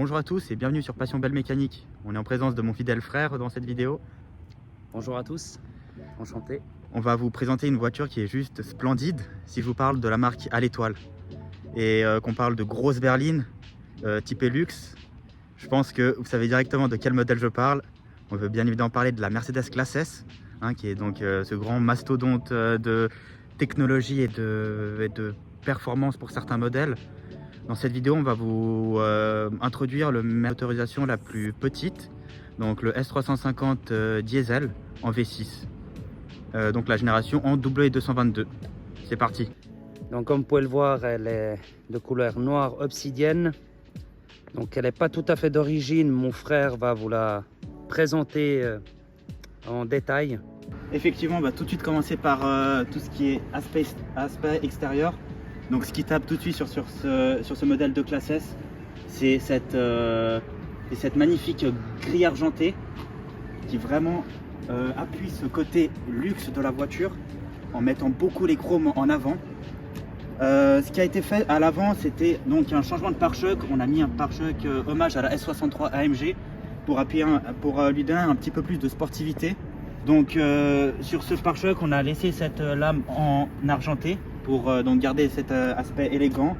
Bonjour à tous et bienvenue sur Passion Belle Mécanique. On est en présence de mon fidèle frère dans cette vidéo. Bonjour à tous, enchanté. On va vous présenter une voiture qui est juste splendide si je vous parle de la marque à l'étoile. Et qu'on parle de grosse berline, typée luxe, je pense que vous savez directement de quel modèle je parle. On veut bien évidemment parler de la Mercedes Classe S, qui est donc ce grand mastodonte de technologie et de performance pour certains modèles. Dans cette vidéo, on va vous introduire la motorisation la plus petite, donc le S350 diesel en V6, donc la génération en W222. C'est parti. Donc comme vous pouvez le voir, elle est de couleur noire obsidienne. Donc elle n'est pas tout à fait d'origine, mon frère va vous la présenter en détail. Effectivement, on va tout de suite commencer par tout ce qui est aspect extérieur. Donc ce qui tape tout de suite sur ce modèle de classe S, c'est cette magnifique grille argentée qui vraiment appuie ce côté luxe de la voiture en mettant beaucoup les chromes en avant. Ce qui a été fait à l'avant, c'était donc un changement de pare-choc. On a mis un pare-choc hommage à la S63 AMG pour lui donner un petit peu plus de sportivité. Donc sur ce pare-choc, on a laissé cette lame en argenté pour donc garder cet aspect élégant,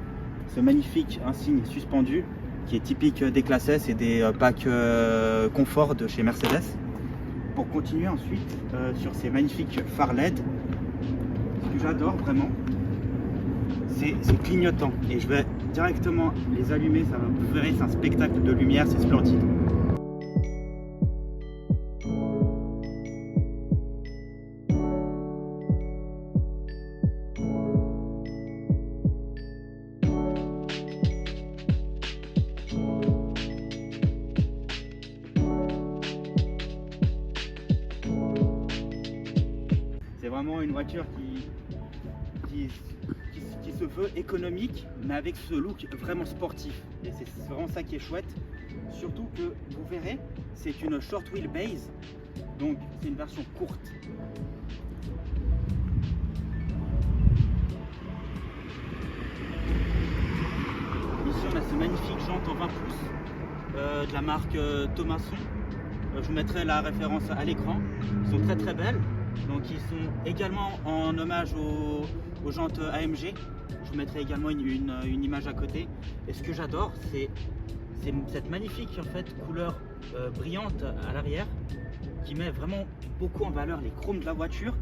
ce magnifique insigne suspendu qui est typique des classes S et des packs confort de chez Mercedes. Pour continuer ensuite sur ces magnifiques phares LED, ce que j'adore vraiment, c'est ce clignotant, et je vais directement les allumer, ça va, vous verrez, c'est un spectacle de lumière, c'est splendide. C'est vraiment une voiture qui se veut économique, mais avec ce look vraiment sportif. Et c'est vraiment ça qui est chouette. Surtout que vous verrez, c'est une short wheelbase, donc c'est une version courte. Ici on a ce magnifique jante en 20 pouces de la marque Thomasson. Je vous mettrai la référence à l'écran. Ils sont très belles. Donc ils sont également en hommage aux jantes AMG. Je vous mettrai également une image à côté. Et ce que j'adore, c'est cette magnifique en fait couleur brillante à l'arrière qui met vraiment beaucoup en valeur les chromes de la voiture.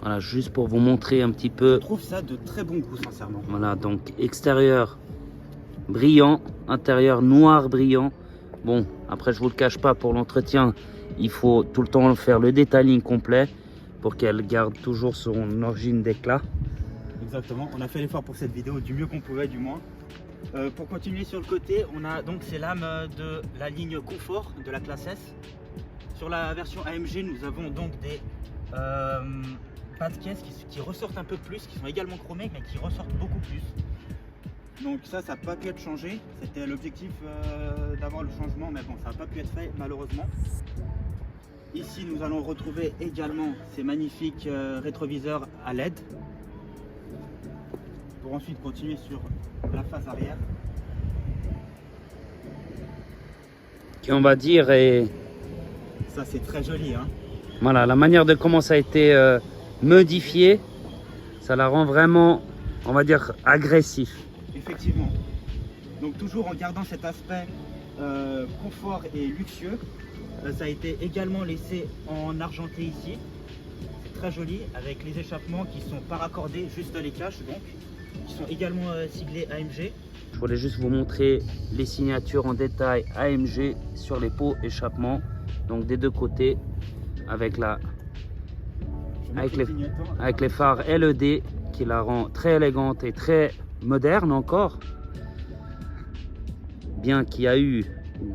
Voilà, juste pour vous montrer un petit peu. Je trouve ça de très bon goût, sincèrement. Voilà, donc extérieur brillant, intérieur noir brillant. Bon, après je vous le cache pas, pour l'entretien, il faut tout le temps faire le detailing complet pour qu'elle garde toujours son origine d'éclat. Exactement, on a fait l'effort pour cette vidéo du mieux qu'on pouvait, du moins. Pour continuer sur le côté, on a donc ces lames de la ligne confort de la classe S. Sur la version AMG, nous avons donc des pas de caisse qui ressortent un peu plus, qui sont également chromés, mais qui ressortent beaucoup plus. Donc ça n'a pas pu être changé. C'était l'objectif d'avoir le changement, mais bon, ça n'a pas pu être fait malheureusement. Ici, nous allons retrouver également ces magnifiques rétroviseurs à LED. Pour ensuite continuer sur la face arrière. Qui on va dire est... Ça c'est très joli, hein. Voilà, la manière de comment ça a été modifié, ça la rend vraiment, on va dire, agressif. Effectivement. Donc toujours en gardant cet aspect confort et luxueux. Ça a été également laissé en argenté ici. C'est très joli avec les échappements qui sont pas raccordés, juste les caches donc, qui sont également siglés AMG. Je voulais juste vous montrer les signatures en détail AMG sur les pots échappement, donc des deux côtés, avec les phares LED qui la rend très élégante et très moderne encore. Bien qu'il y a eu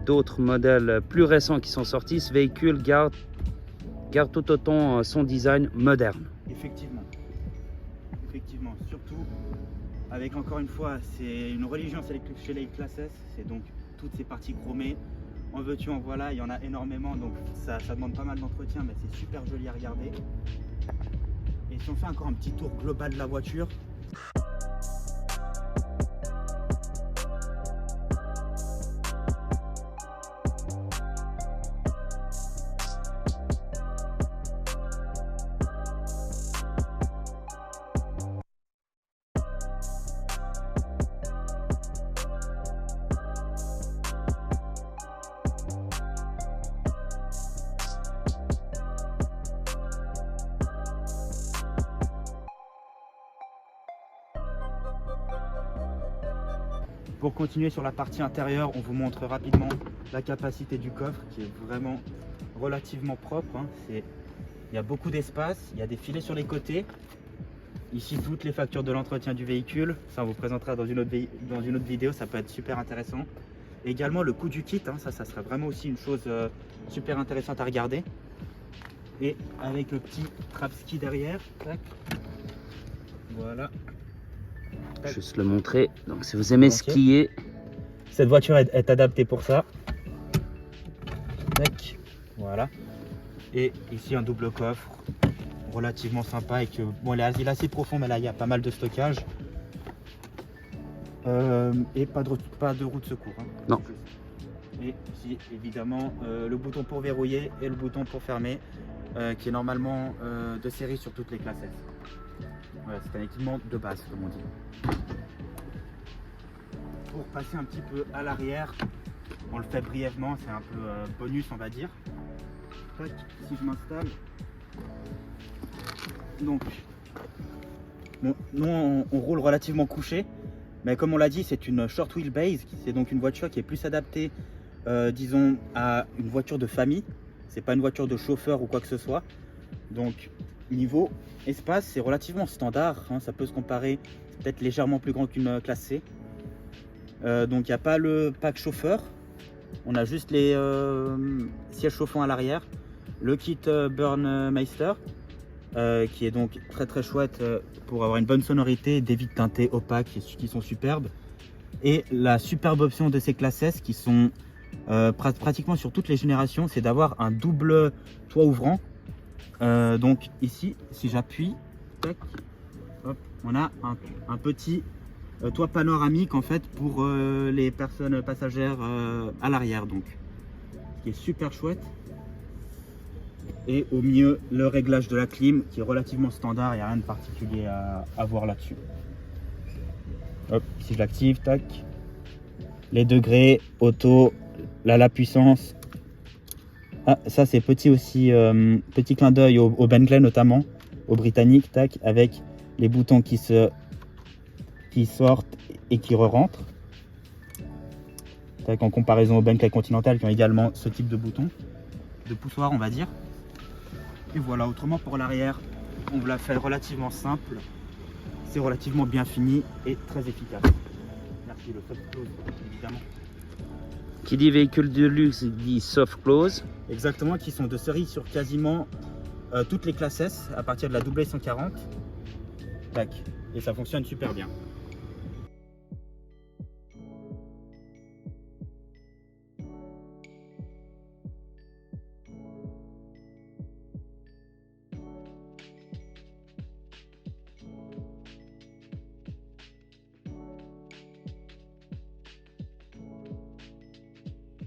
d'autres modèles plus récents qui sont sortis, ce véhicule garde tout autant son design moderne. Effectivement, surtout avec, encore une fois, c'est une religion chez les classes S, c'est donc toutes ces parties chromées. En veux-tu, en voilà, il y en a énormément, donc ça demande pas mal d'entretien, mais c'est super joli à regarder. Et si on fait encore un petit tour global de la voiture, Pour continuer sur la partie intérieure, on vous montre rapidement la capacité du coffre qui est vraiment relativement propre. Hein. Il y a beaucoup d'espace, il y a des filets sur les côtés. Ici, toutes les factures de l'entretien du véhicule. Ça, on vous présentera dans une autre vidéo, ça peut être super intéressant. Également, le coût du kit, hein, ça serait vraiment aussi une chose super intéressante à regarder. Et avec le petit trap ski derrière. Tac. Voilà. Tac. Juste le montrer. Donc, si vous aimez skier, cette voiture est adaptée pour ça. Tac. Voilà. Et ici, un double coffre relativement sympa. Et que, bon, il est assez profond, mais là, il y a pas mal de stockage. Et pas de roue de secours. Hein. Non. Et ici, évidemment, le bouton pour verrouiller et le bouton pour fermer, qui est normalement de série sur toutes les classes S. Voilà, c'est un équipement de base, comme on dit. Pour passer un petit peu à l'arrière, on le fait brièvement, c'est un peu bonus, on va dire. Tac, si je m'installe. Donc, bon, nous, on roule relativement couché. Mais comme on l'a dit, c'est une short wheelbase, c'est donc une voiture qui est plus adaptée, disons, à une voiture de famille. C'est pas une voiture de chauffeur ou quoi que ce soit. Donc, niveau espace, c'est relativement standard. Hein, ça peut se comparer, c'est peut-être légèrement plus grand qu'une classe C. Donc, il n'y a pas le pack chauffeur. On a juste les sièges chauffants à l'arrière. Le kit Burmeister. Qui est donc très chouette pour avoir une bonne sonorité, des vitres teintées opaques qui sont superbes. Et la superbe option de ces classes S qui sont pratiquement sur toutes les générations, c'est d'avoir un double toit ouvrant. Donc ici, si j'appuie, on a un petit toit panoramique en fait pour les personnes passagères à l'arrière, donc ce qui est super chouette. Et au milieu, le réglage de la clim qui est relativement standard, il n'y a rien de particulier à voir là-dessus. Hop, si je l'active, tac. Les degrés, auto, la puissance. Ah, ça c'est petit aussi, petit clin d'œil au Bentley notamment, au britannique, tac, avec les boutons qui sortent et qui re-rentrent. Tac, en comparaison au Bentley Continental qui ont également ce type de bouton, de poussoir on va dire. Et voilà, autrement pour l'arrière, on vous l'a fait relativement simple. C'est relativement bien fini et très efficace. Merci, le soft close, évidemment. Qui dit véhicule de luxe dit soft close. Exactement, qui sont de série sur quasiment toutes les classes S à partir de la WS140. Tac, et ça fonctionne super bien.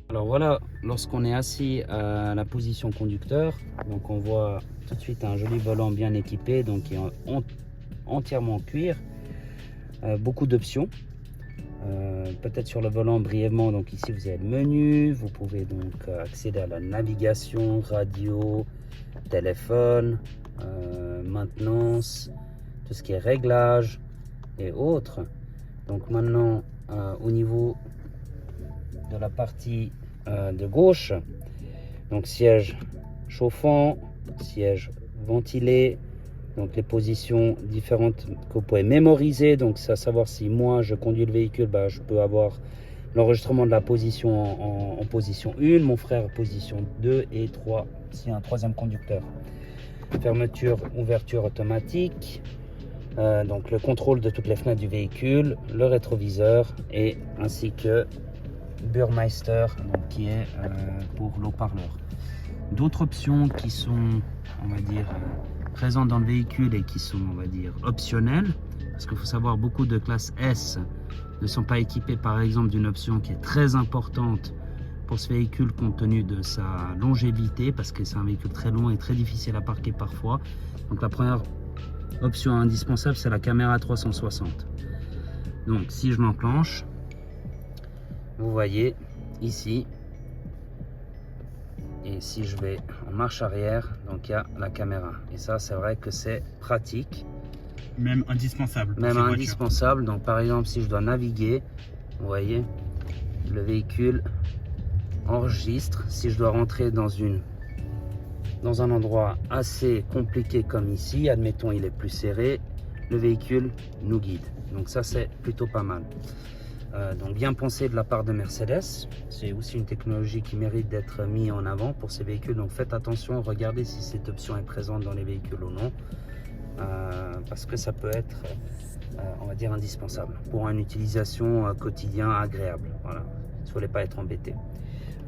Alors voilà, lorsqu'on est assis à la position conducteur, donc on voit tout de suite un joli volant bien équipé, donc qui est entièrement en cuir, beaucoup d'options. Peut-être sur le volant brièvement, donc ici vous avez le menu, vous pouvez donc accéder à la navigation, radio, téléphone, maintenance, tout ce qui est réglage et autres. Donc maintenant au niveau de la partie de gauche, donc siège chauffant, siège ventilé, donc les positions différentes que vous pouvez mémoriser. Donc c'est à savoir si moi je conduis le véhicule, bah, je peux avoir l'enregistrement de la position en position 1, mon frère position 2 et 3 si un troisième conducteur. Fermeture, ouverture automatique, donc le contrôle de toutes les fenêtres du véhicule, le rétroviseur et ainsi que Burmeister, donc qui est pour l'haut-parleur. D'autres options qui sont, on va dire, présentes dans le véhicule et qui sont, on va dire, optionnelles, parce qu'il faut savoir, beaucoup de classes S ne sont pas équipées par exemple d'une option qui est très importante pour ce véhicule compte tenu de sa longévité, parce que c'est un véhicule très long et très difficile à parquer parfois. Donc la première option indispensable, c'est la caméra 360. Donc si je l'enclenche, vous voyez ici, et si je vais en marche arrière, donc il y a la caméra, et ça c'est vrai que c'est pratique, même indispensable, même indispensable. Donc par exemple si je dois naviguer, Vous voyez, le véhicule enregistre. Si je dois rentrer dans un endroit assez compliqué comme ici, admettons il est plus serré, le véhicule nous guide. Donc ça c'est plutôt pas mal. Donc bien pensé de la part de Mercedes. C'est aussi une technologie qui mérite d'être mise en avant pour ces véhicules. Donc faites attention, regardez si cette option est présente dans les véhicules ou non. Parce que ça peut être, on va dire, indispensable pour une utilisation quotidienne agréable. Voilà, il ne fallait pas être embêté.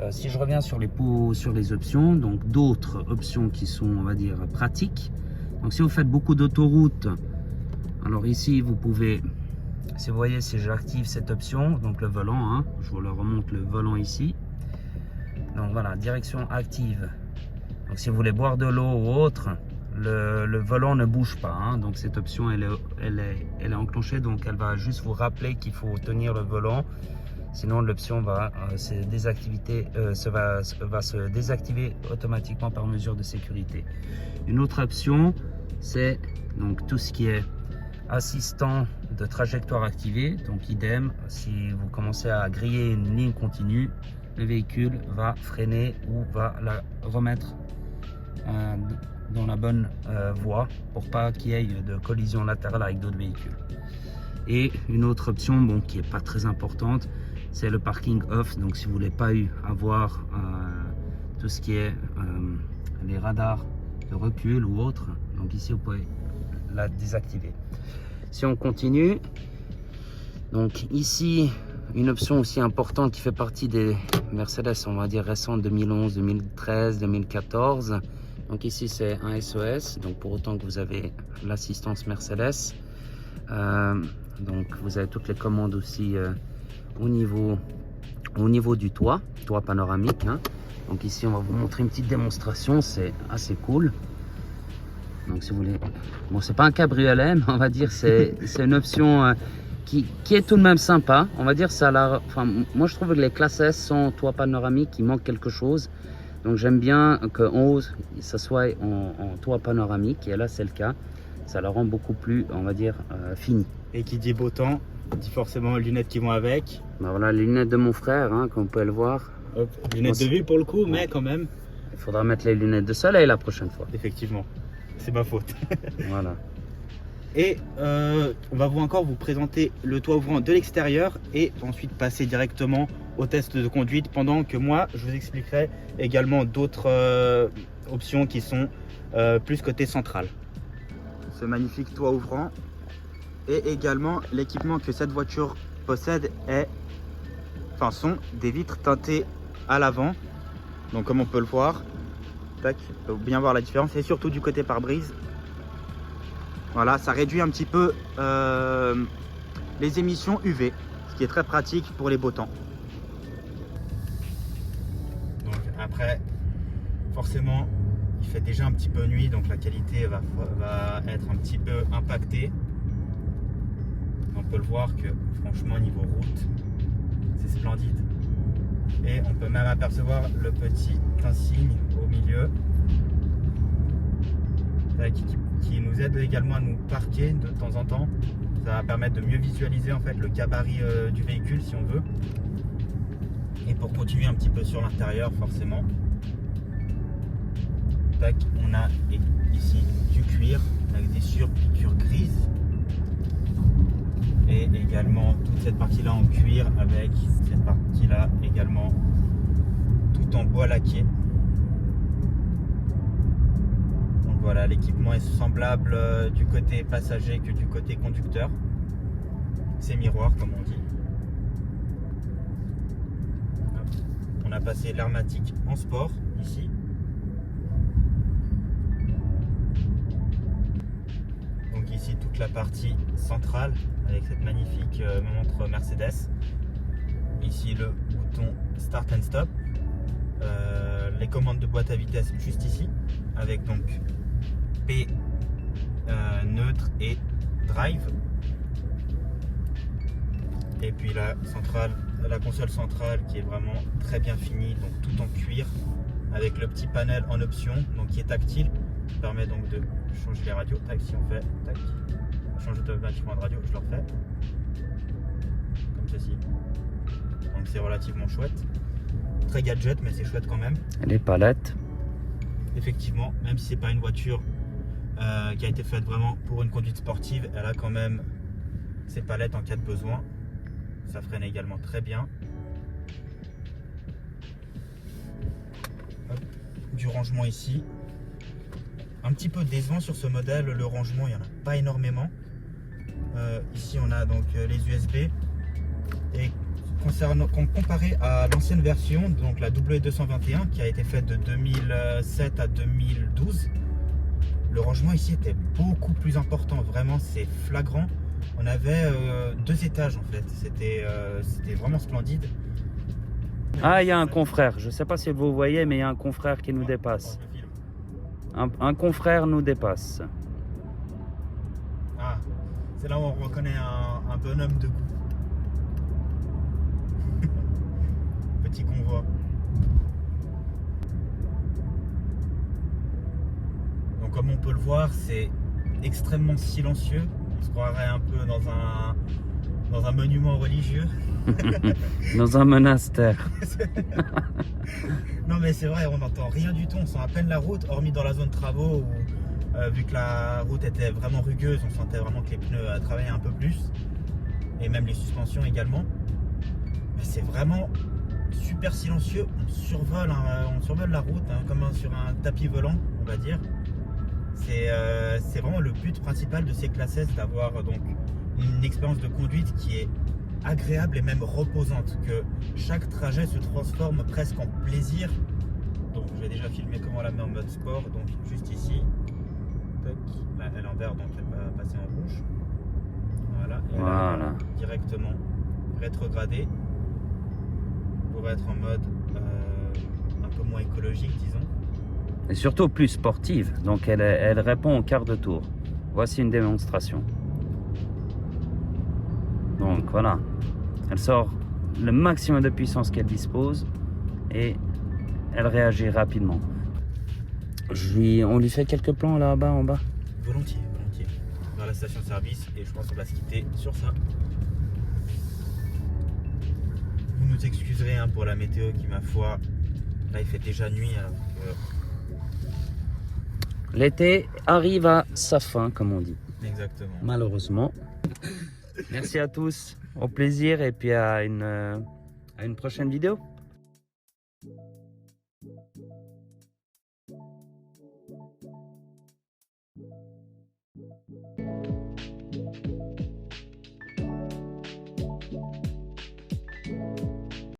Si je reviens sur les options, donc d'autres options qui sont, on va dire, pratiques. Donc si vous faites beaucoup d'autoroutes, alors ici vous pouvez, si vous voyez, si j'active cette option, donc le volant, hein, je vous le remonte le volant ici. Donc voilà, direction active. Donc si vous voulez boire de l'eau ou autre, le volant ne bouge pas, hein. Donc cette option elle est enclenchée, donc elle va juste vous rappeler qu'il faut tenir le volant. Sinon l'option va se désactiver automatiquement par mesure de sécurité. Une autre option, c'est donc tout ce qui est assistant de trajectoire activé. Donc idem, si vous commencez à griller une ligne continue, le véhicule va freiner ou va la remettre dans la bonne voie pour pas qu'il y ait de collision latérale avec d'autres véhicules. Et une autre option, bon, qui est pas très importante, c'est le parking off. Donc si vous voulez pas avoir tout ce qui est les radars de recul ou autre, donc ici vous pouvez la désactiver. Si on continue, donc ici une option aussi importante qui fait partie des Mercedes, on va dire récentes, 2011, 2013, 2014. Donc ici c'est un SOS, donc pour autant que vous avez l'assistance Mercedes. Donc vous avez toutes les commandes aussi au niveau du toit panoramique, hein. Donc ici on va vous montrer une petite démonstration, c'est assez cool. Donc si vous voulez, bon c'est pas un cabriolet, mais on va dire c'est une option qui est tout de même sympa. On va dire ça, enfin moi je trouve que les classes S sans toit panoramique, il manque quelque chose. Donc j'aime bien qu'en haut ça soit en toit panoramique, et là c'est le cas. Ça la rend beaucoup plus, on va dire, fini. Et qui dit beau temps, dit forcément lunettes qui vont avec. Ben voilà, les lunettes de mon frère, hein, comme vous pouvez le voir. Hop, lunettes de vue pour le coup, mais quand même. Il faudra mettre les lunettes de soleil la prochaine fois. Effectivement, c'est ma faute. Voilà. Et on va encore vous présenter le toit ouvrant de l'extérieur et ensuite passer directement au test de conduite, pendant que moi je vous expliquerai également d'autres options qui sont plus côté central. Ce magnifique toit ouvrant et également l'équipement que cette voiture possède sont des vitres teintées à l'avant. Donc comme on peut le voir, tac, on peut bien voir la différence, et surtout du côté pare-brise. Voilà, ça réduit un petit peu les émissions UV, ce qui est très pratique pour les beaux temps. Donc après, forcément, il fait déjà un petit peu nuit, donc la qualité va être un petit peu impactée. On peut le voir que franchement niveau route, c'est splendide. Et on peut même apercevoir le petit insigne au milieu qui nous aide également à nous parquer de temps en temps. Ça va permettre de mieux visualiser en fait le gabarit du véhicule si on veut. Et pour continuer un petit peu sur l'intérieur, forcément, tac, on a ici du cuir avec des surpiqûres grises, et également toute cette partie là en cuir avec cette partie là également tout en bois laqué. Donc voilà, l'équipement est semblable du côté passager que du côté conducteur. C'est miroir comme on dit. On a passé l'Armatic en sport ici. Donc ici toute la partie centrale avec cette magnifique montre Mercedes. Ici le bouton Start and Stop. Les commandes de boîte à vitesse juste ici, avec donc P, neutre et drive. Et puis la console centrale qui est vraiment très bien finie, donc tout en cuir, avec le petit panel en option, donc qui est tactile, qui permet donc de changer les radios. Tac, si on fait tac, changer automatiquement de radio, je le refais. Comme aussi. Donc c'est relativement chouette. Très gadget, mais c'est chouette quand même. Les palettes. Effectivement, même si c'est pas une voiture qui a été faite vraiment pour une conduite sportive, elle a quand même ses palettes en cas de besoin. Ça freine également très bien. Hop, du rangement ici. Un petit peu décevant sur ce modèle, le rangement il n'y en a pas énormément. Ici on a donc les USB. Et comparé à l'ancienne version, donc la W221 qui a été faite de 2007 à 2012, le rangement ici était beaucoup plus important. Vraiment, c'est flagrant. On avait 2 étages en fait. C'était vraiment splendide. Ah, il y a un confrère. Je ne sais pas si vous voyez, mais il y a un confrère qui nous dépasse. Un confrère nous dépasse. Ah, c'est là où on reconnaît un bonhomme de goût. Petit convoi. Donc comme on peut le voir, c'est extrêmement silencieux. On se croirait un peu dans un monument religieux. Dans un monastère. Non mais c'est vrai, on n'entend rien du tout, on sent à peine la route, hormis dans la zone travaux où vu que la route était vraiment rugueuse, on sentait vraiment que les pneus travaillaient un peu plus. Et même les suspensions également. Mais c'est vraiment super silencieux, on survole la route comme sur un tapis volant, on va dire. C'est vraiment le but principal de ces classes S, d'avoir donc une expérience de conduite qui est agréable et même reposante, que chaque trajet se transforme presque en plaisir. Donc je vais déjà filmer comment on la met en mode sport, donc juste ici. Toc. Là, elle est en vert, donc elle va passer en rouge. Voilà, et Voilà. là, directement rétrogradé pour être en mode un peu moins écologique, disons. Et surtout plus sportive. Donc elle répond au quart de tour. Voici une démonstration. Donc voilà. Elle sort le maximum de puissance qu'elle dispose et elle réagit rapidement. On lui fait quelques plans là-bas en bas. Volontiers, volontiers. Vers la station de service, et je pense qu'on va se quitter sur ça. Vous nous excuserez pour la météo qui, ma foi, là il fait déjà nuit. Alors L'été arrive à sa fin, comme on dit. exactement. Malheureusement. Merci à tous. Au plaisir et puis à une prochaine vidéo.